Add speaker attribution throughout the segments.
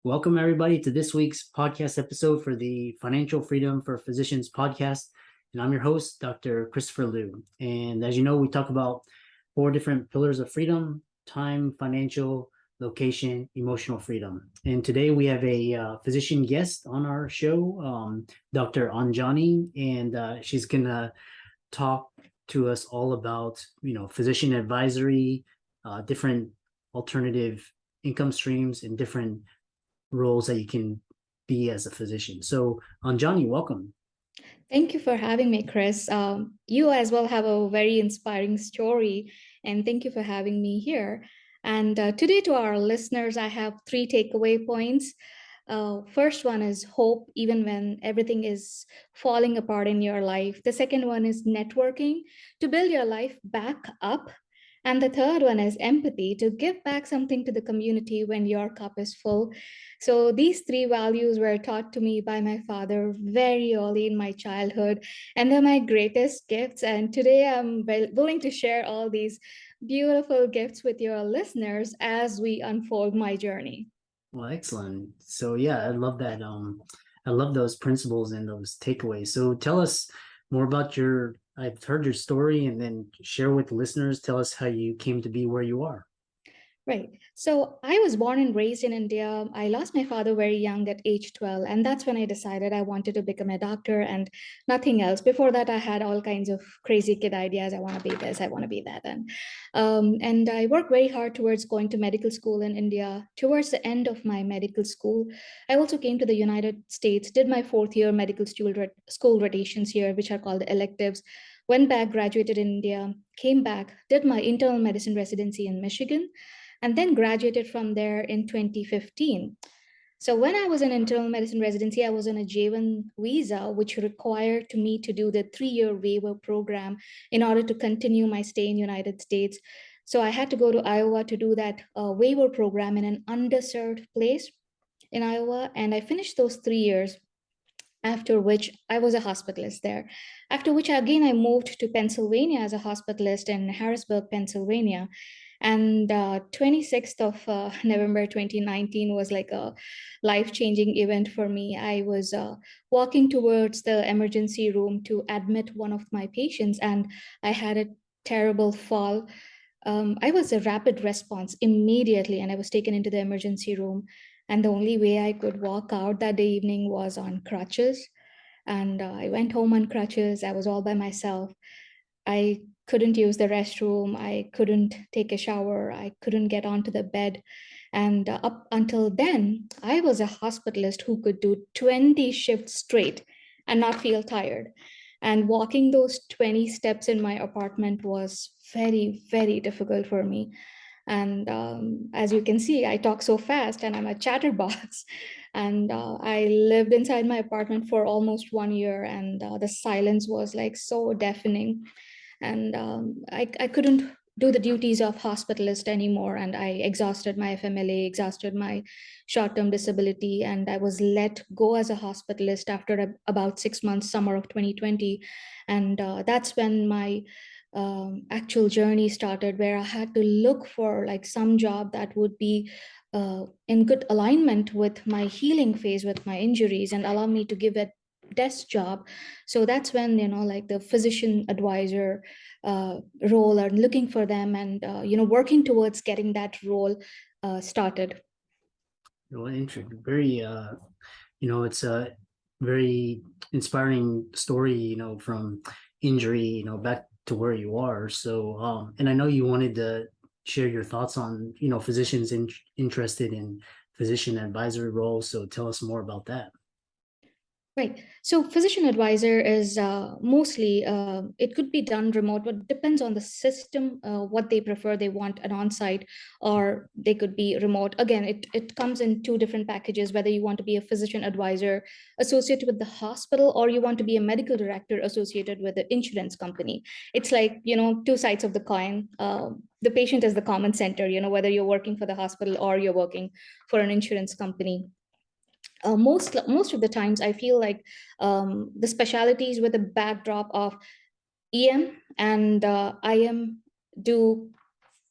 Speaker 1: Welcome, everybody, to this week's podcast episode for the Financial Freedom for Physicians podcast. And I'm your host, Dr. Christopher Liu. And as you know, we talk about 4 different pillars of freedom: time, financial, location, emotional freedom. And today we have a physician guest on our show, Dr. Anjani, and she's going to talk to us all about, physician advisory, different alternative income streams, and different roles that you can be as a physician. So, Anjani, welcome.
Speaker 2: Thank you for having me, Chris. You as well have a very inspiring story, and thank you for having me here. And today, to our listeners, I have 3 takeaway points. First one is hope, even when everything is falling apart in your life. The second one is networking to build your life back up. And the third one is empathy to give back something to the community when your cup is full. So these 3 values were taught to me by my father very early in my childhood, and they're my greatest gifts. And today I'm willing to share all these beautiful gifts with your listeners as we unfold my journey.
Speaker 1: Well, excellent. So, yeah, I love that. I love those principles and those takeaways. So, tell us more about I've heard your story, and then share with the listeners. Tell us how you came to be where you are.
Speaker 2: Right. So I was born and raised in India. I lost my father very young at age 12. And that's when I decided I wanted to become a doctor and nothing else. Before that, I had all kinds of crazy kid ideas. I want to be this, I want to be that. And I worked very hard towards going to medical school in India. Towards the end of my medical school, I also came to the United States, did my 4th year medical school rotations here, which are called electives. Went back, graduated in India, came back, did my internal medicine residency in Michigan, and then graduated from there in 2015. So when I was in internal medicine residency, I was on a J1 visa, which required me to do the 3-year waiver program in order to continue my stay in United States. So I had to go to Iowa to do that waiver program in an underserved place in Iowa. And I finished those 3 years, after which I was a hospitalist there. After which, again, I moved to Pennsylvania as a hospitalist in Harrisburg, Pennsylvania. And 26th of November 2019 was like a life-changing event for me. I was walking towards the emergency room to admit one of my patients, and I had a terrible fall. I was a rapid response immediately, and I was taken into the emergency room. And the only way I could walk out that evening was on crutches. And I went home on crutches. I was all by myself. I couldn't use the restroom. I couldn't take a shower. I couldn't get onto the bed. And up until then, I was a hospitalist who could do 20 shifts straight and not feel tired. And walking those 20 steps in my apartment was very, very difficult for me. And as you can see, I talk so fast and I'm a chatterbox. And I lived inside my apartment for almost 1 year, and the silence was like so deafening. And I couldn't do the duties of hospitalist anymore. And I exhausted my FMLA, exhausted my short-term disability, and I was let go as a hospitalist after about 6 months, summer of 2020. And that's when my actual journey started, where I had to look for like some job that would be in good alignment with my healing phase, with my injuries, and allow me to give a desk job. So that's when, like the physician advisor role, and looking for them, and working towards getting that role started.
Speaker 1: Well, interesting. Very, it's a very inspiring story, from injury, back to where you are. So, and I know you wanted to share your thoughts on, physicians interested in physician advisory roles. So tell us more about that.
Speaker 2: Right. So physician advisor is mostly, it could be done remote, but depends on the system, what they prefer. They want an on-site, or they could be remote. Again, it comes in 2 different packages, whether you want to be a physician advisor associated with the hospital, or you want to be a medical director associated with the insurance company. It's like, 2 sides of the coin. The patient is the common center, whether you're working for the hospital or you're working for an insurance company. Most of the times I feel like the specialties with a backdrop of EM and IM do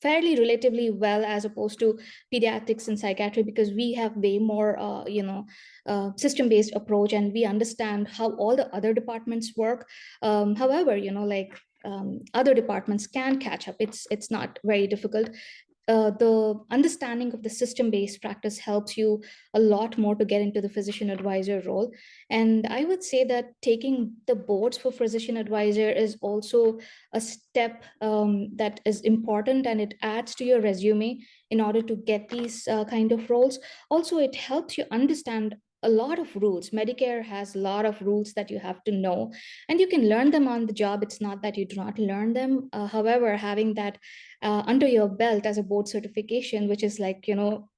Speaker 2: fairly relatively well as opposed to pediatrics and psychiatry, because we have way more system-based approach, and we understand how all the other departments work. However, other departments can catch up. It's not very difficult. The understanding of the system-based practice helps you a lot more to get into the physician advisor role. And I would say that taking the boards for physician advisor is also a step that is important, and it adds to your resume in order to get these kind of roles. Also, it helps you understand a lot of rules. Medicare has a lot of rules that you have to know, and you can learn them on the job. It's not that you do not learn them. However, having that under your belt as a board certification, which is like,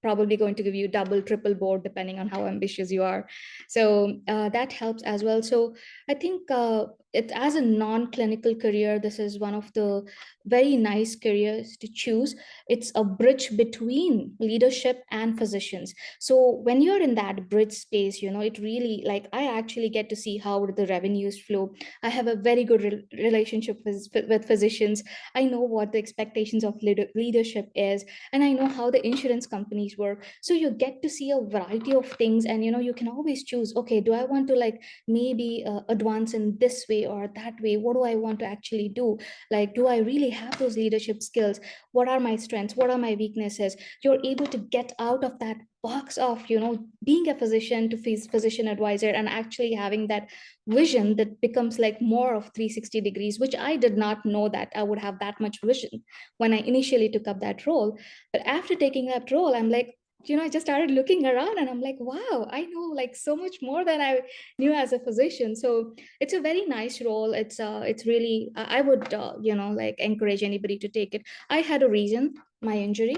Speaker 2: probably going to give you double, triple board, depending on how ambitious you are. So that helps as well. So I think it, as a non-clinical career, this is one of the very nice careers to choose. It's a bridge between leadership and physicians. So when you're in that bridge space, it really, like, I actually get to see how the revenues flow. I have a very good relationship with physicians. I know what the expectations of leadership is, and I know how the insurance companies work. So you get to see a variety of things, and you can always choose, okay, do I want to, like, maybe advance in this way or that way? What do I want to actually do? Like, do I really have those leadership skills? What are my strengths? What are my weaknesses? You're able to get out of that box of being a physician to physician advisor, and actually having that vision that becomes like more of 360 degrees, which I did not know that I would have that much vision when I initially took up that role. But after taking that role, I'm like, I just started looking around, and I'm like, wow, I know like so much more than I knew as a physician. So it's a very nice role. It's really, I would like encourage anybody to take it. I had a reason, my injury.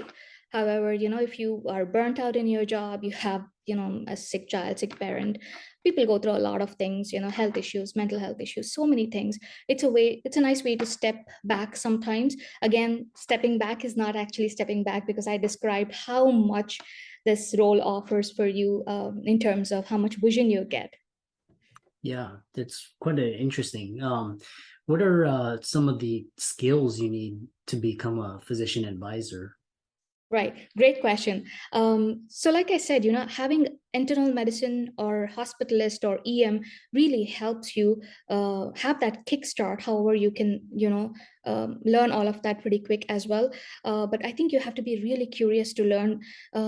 Speaker 2: However, if you are burnt out in your job, you have, a sick child, sick parent, people go through a lot of things, health issues, mental health issues, so many things. It's a nice way to step back sometimes. Again, stepping back is not actually stepping back, because I described how much this role offers for you in terms of how much vision you get.
Speaker 1: Yeah, that's quite interesting. What are some of the skills you need to become a physician advisor?
Speaker 2: Right. Great question. So like I said, having internal medicine or hospitalist or EM really helps you have that kickstart. However, you can, learn all of that pretty quick as well. But I think you have to be really curious to learn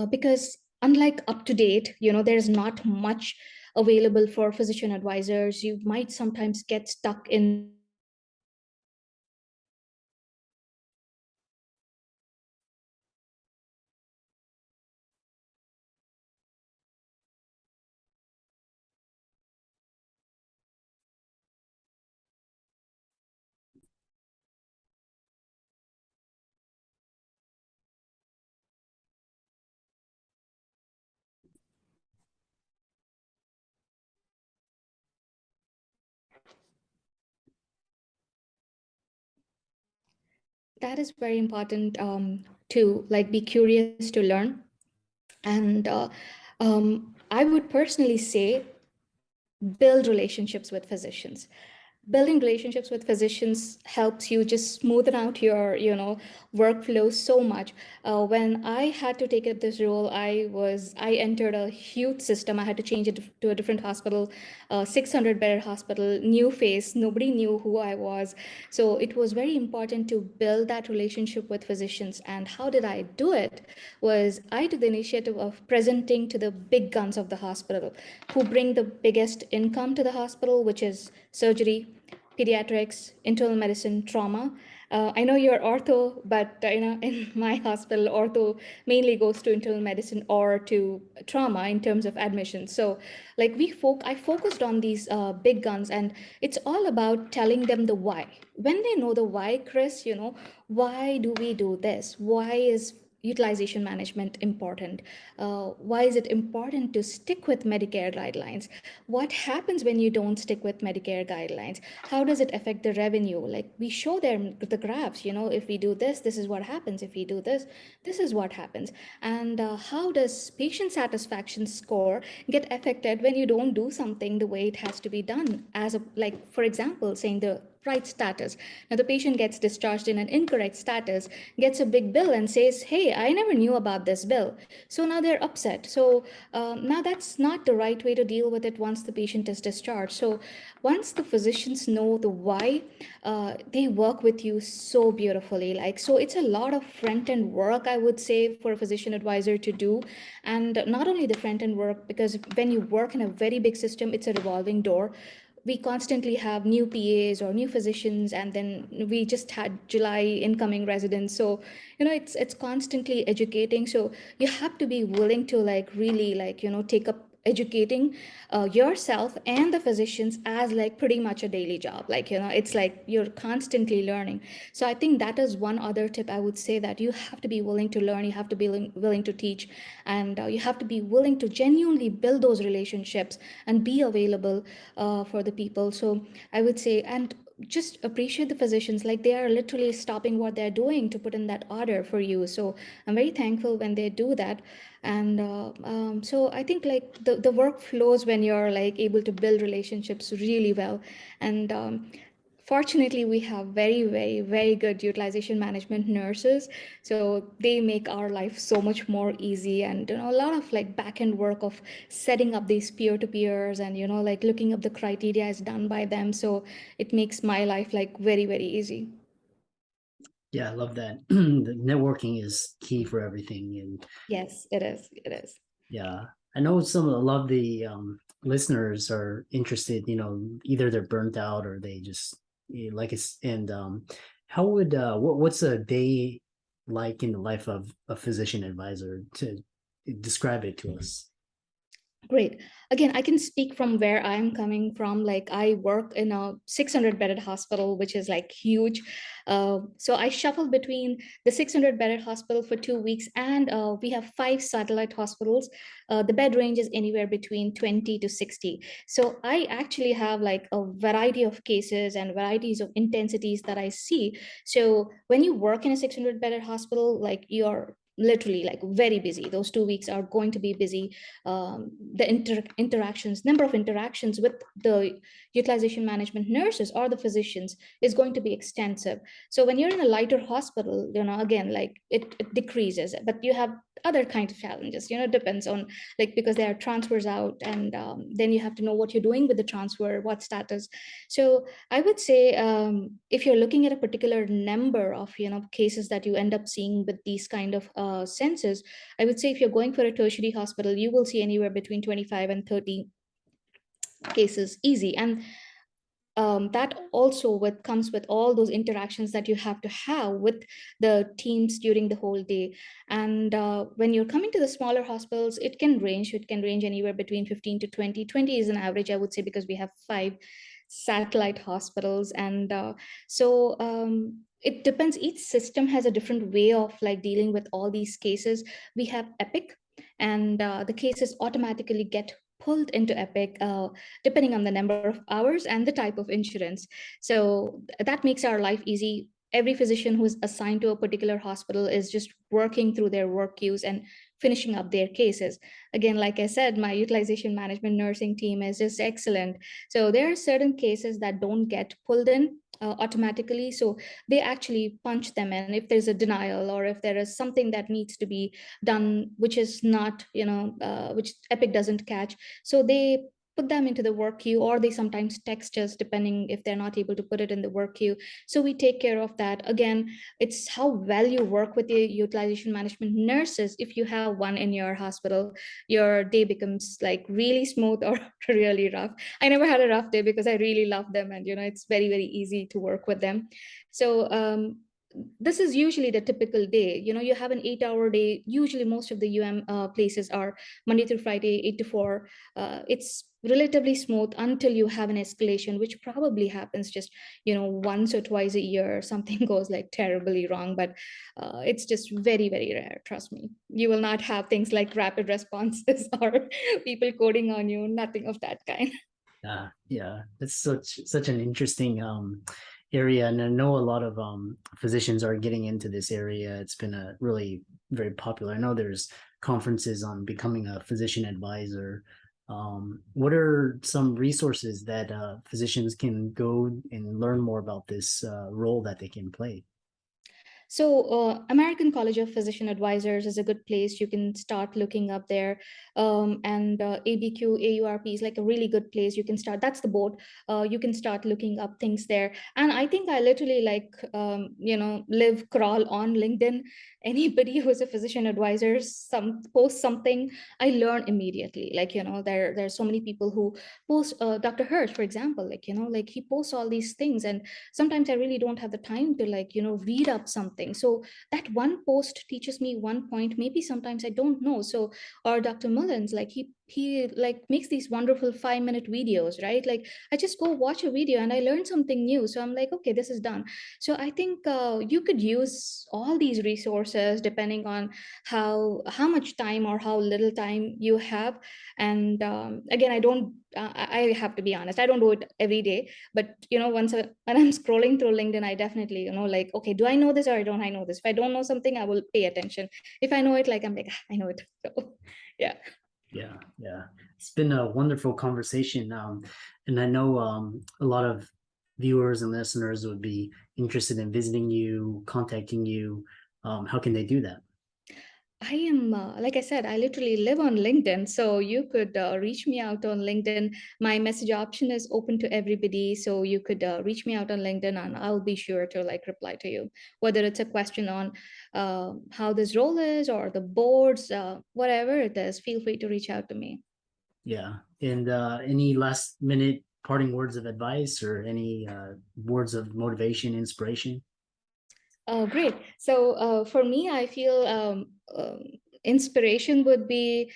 Speaker 2: because unlike up to date, there's not much available for physician advisors. You might sometimes get stuck in that is very important to like be curious to learn. And I would personally say build relationships with physicians. Building relationships with physicians helps you just smoothen out your workflow so much. When I had to take up this role, I entered a huge system. I had to change it to a different hospital, 600 bed hospital, new face, nobody knew who I was. So it was very important to build that relationship with physicians. And how did I do it? Was I took the initiative of presenting to the big guns of the hospital, who bring the biggest income to the hospital, which is surgery, pediatrics, internal medicine, trauma. I know you're ortho, but in my hospital, ortho mainly goes to internal medicine or to trauma in terms of admission. So, like I focused on these big guns, and it's all about telling them the why. When they know the why, Chris, why do we do this? Why is utilization management important? Why is it important to stick with Medicare guidelines? What happens when you don't stick with Medicare guidelines? How does it affect the revenue? Like we show them the graphs, if we do this, this is what happens. If we do this, this is what happens. And how does patient satisfaction score get affected when you don't do something the way it has to be done? As a, like, for example, saying the right status. Now the patient gets discharged in an incorrect status, gets a big bill and says, hey, I never knew about this bill. So now they're upset. So now that's not the right way to deal with it once the patient is discharged. So once the physicians know the why, they work with you so beautifully. Like, so it's a lot of front end work, I would say, for a physician advisor to do. And not only the front end work, because when you work in a very big system, it's a revolving door. We constantly have new PAs or new physicians, and then we just had July incoming residents. So, it's constantly educating. So you have to be willing to like really like, take up educating yourself and the physicians as like pretty much a daily job. Like, it's like you're constantly learning. So I think that is one other tip I would say, that you have to be willing to learn, you have to be willing to teach, and you have to be willing to genuinely build those relationships and be available for the people. So I would say, and just appreciate the physicians, like they are literally stopping what they're doing to put in that order for you. So I'm very thankful when they do that. And so I think like the work flows when you're like able to build relationships really well. And fortunately, we have very, very, very good utilization management nurses. So they make our life so much more easy. And, a lot of like back end work of setting up these peer to peers and, like looking up the criteria is done by them. So it makes my life like very, very easy.
Speaker 1: Yeah, I love that. The networking is key for everything. And
Speaker 2: Yes, it is. It is.
Speaker 1: yeah, I know a lot of the listeners are interested, either they're burnt out or they just like it's, and how would what's a day like in the life of a physician advisor, to describe it to us?
Speaker 2: Great. Again, I can speak from where I'm coming from. Like, I work in a 600-bedded hospital, which is like huge. So I shuffle between the 600-bedded hospital for 2 weeks, and we have 5 satellite hospitals. The bed range is anywhere between 20 to 60. So I actually have like a variety of cases and varieties of intensities that I see. So when you work in a 600-bedded hospital, like you're literally like very busy. Those 2 weeks are going to be busy. The interactions, number of interactions with the utilization management nurses or the physicians is going to be extensive. So when you're in a lighter hospital, again, like it decreases, but you have other kinds of challenges. Depends on, like, because there are transfers out, and then you have to know what you're doing with the transfer, what status. So I would say, if you're looking at a particular number of cases that you end up seeing with these kind of census, I would say if you're going for a tertiary hospital, you will see anywhere between 25 and 30 cases easy. And that also comes with all those interactions that you have to have with the teams during the whole day. And when you're coming to the smaller hospitals, it can range anywhere between 15 to 20. 20 is an average, I would say, because we have 5 satellite hospitals. And so it depends, each system has a different way of like dealing with all these cases. We have Epic, and the cases automatically get pulled into Epic depending on the number of hours and the type of insurance. So that makes our life easy. Every physician who is assigned to a particular hospital is just working through their work queues and finishing up their cases. Again, like I said, my utilization management nursing team is just excellent. So there are certain cases that don't get pulled in automatically. So they actually punch them in if there's a denial, or if there is something that needs to be done, which is not, which Epic doesn't catch. So they put them into the work queue, or they sometimes text us depending if they're not able to put it in the work queue. So we take care of that. Again, it's how well you work with the utilization management nurses. If you have one in your hospital, your day becomes like really smooth or really rough. I never had a rough day because I really love them, and it's very, very easy to work with them. So this is usually the typical day. You have an 8-hour day. Usually most of the places are Monday through Friday, 8 to 4. It's relatively smooth until you have an escalation, which probably happens just once or twice a year. Something goes like terribly wrong, but it's just very, very rare. Trust me, you will not have things like rapid responses or people coding on you. Nothing of that kind.
Speaker 1: Yeah, it's such an interesting area, and I know a lot of physicians are getting into this area. It's been a really very popular. I know there's conferences on becoming a physician advisor. What are some resources that physicians can go and learn more about this role that they can play?
Speaker 2: So, American College of Physician Advisors is a good place. You can start looking up there. And ABQ, AURP is like a really good place. You can start, that's the board. You can start looking up things there. And I think I literally live, crawl on LinkedIn. Anybody who's a physician advisor, post something, I learn immediately. Like, there's so many people who post, Dr. Hirsch, for example, like he posts all these things. And sometimes I really don't have the time to read up something. So that one post teaches me one point, maybe sometimes I don't know. So, or Dr. Mullins, like he like makes these wonderful 5-minute videos, right? Like I just go watch a video and I learn something new. So I'm like, okay, this is done. So I think you could use all these resources depending on how much time or how little time you have. And again, I don't I have to be honest, I don't do it every day, but when I'm scrolling through LinkedIn, I definitely like, okay, do I know this or don't I know this? If I don't know something, I will pay attention. If I know it, like I'm like, I know it. So yeah.
Speaker 1: Yeah, yeah. It's been a wonderful conversation. And I know a lot of viewers and listeners would be interested in visiting you, contacting you. How can they do that?
Speaker 2: I am, like I said, I literally live on LinkedIn. So you could reach me out on LinkedIn. My message option is open to everybody. So you could reach me out on LinkedIn and I'll be sure to like reply to you. Whether it's a question on how this role is or the boards, whatever it is, feel free to reach out to me.
Speaker 1: Yeah. And any last minute parting words of advice or any words of motivation, inspiration?
Speaker 2: Oh, great. So for me, I feel inspiration would be,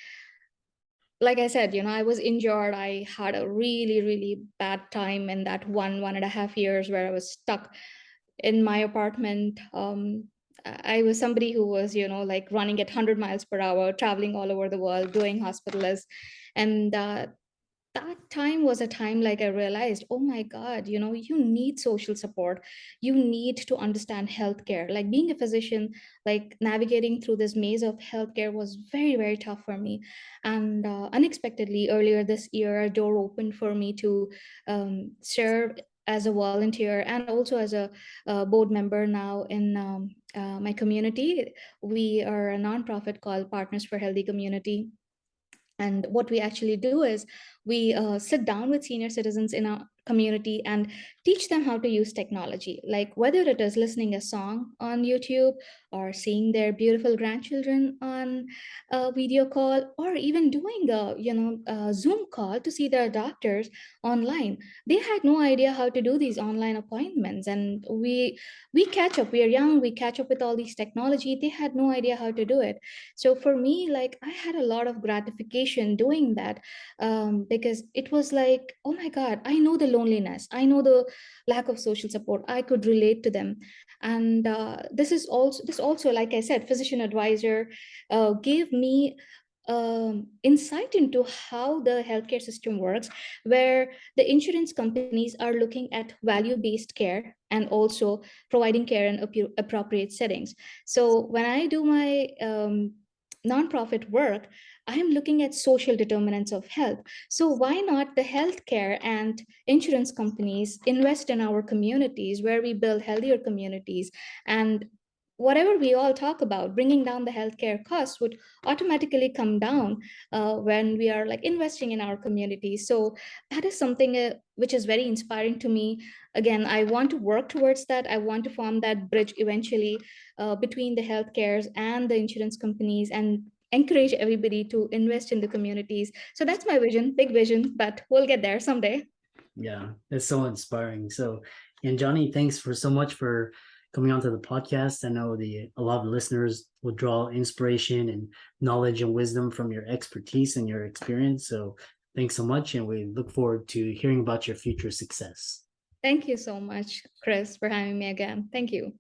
Speaker 2: like I said, I was injured. I had a really, really bad time in that 1.5 years where I was stuck in my apartment. I was somebody who was, like running at 100 miles per hour, traveling all over the world, doing hospitalists. And that time was a time like I realized, oh my God, you need social support. You need to understand healthcare. Like being a physician, like navigating through this maze of healthcare was very, very tough for me. And unexpectedly, earlier this year, a door opened for me to serve as a volunteer and also as a board member now in my community. We are a nonprofit called Partners for Healthy Community. And what we actually do is we sit down with senior citizens in our community and teach them how to use technology, like whether it is listening a song on YouTube or seeing their beautiful grandchildren on a video call, or even doing a Zoom call to see their doctors online. They had no idea how to do these online appointments, and we catch up. We are young, we catch up with all these technology. They had no idea how to do it. So for me, like I had a lot of gratification doing that, because it was like, oh my God, I know the loneliness, I know the lack of social support, I could relate to them. And this also, like I said, physician advisor gave me insight into how the healthcare system works, where the insurance companies are looking at value-based care and also providing care in appropriate settings. So when I do my nonprofit work, I am looking at social determinants of health. So why not the healthcare and insurance companies invest in our communities where we build healthier communities, and whatever we all talk about, bringing down the healthcare costs would automatically come down when we are like investing in our communities. So that is something which is very inspiring to me. Again, I want to work towards that. I want to form that bridge eventually between the healthcares and the insurance companies, and encourage everybody to invest in the communities. So that's my vision, big vision, but we'll get there someday.
Speaker 1: Yeah, it's so inspiring. So, and Johnny, thanks for so much for coming onto the podcast. I know a lot of listeners will draw inspiration and knowledge and wisdom from your expertise and your experience. So thanks so much, and we look forward to hearing about your future success.
Speaker 2: Thank you so much, Chris, for having me again. Thank you.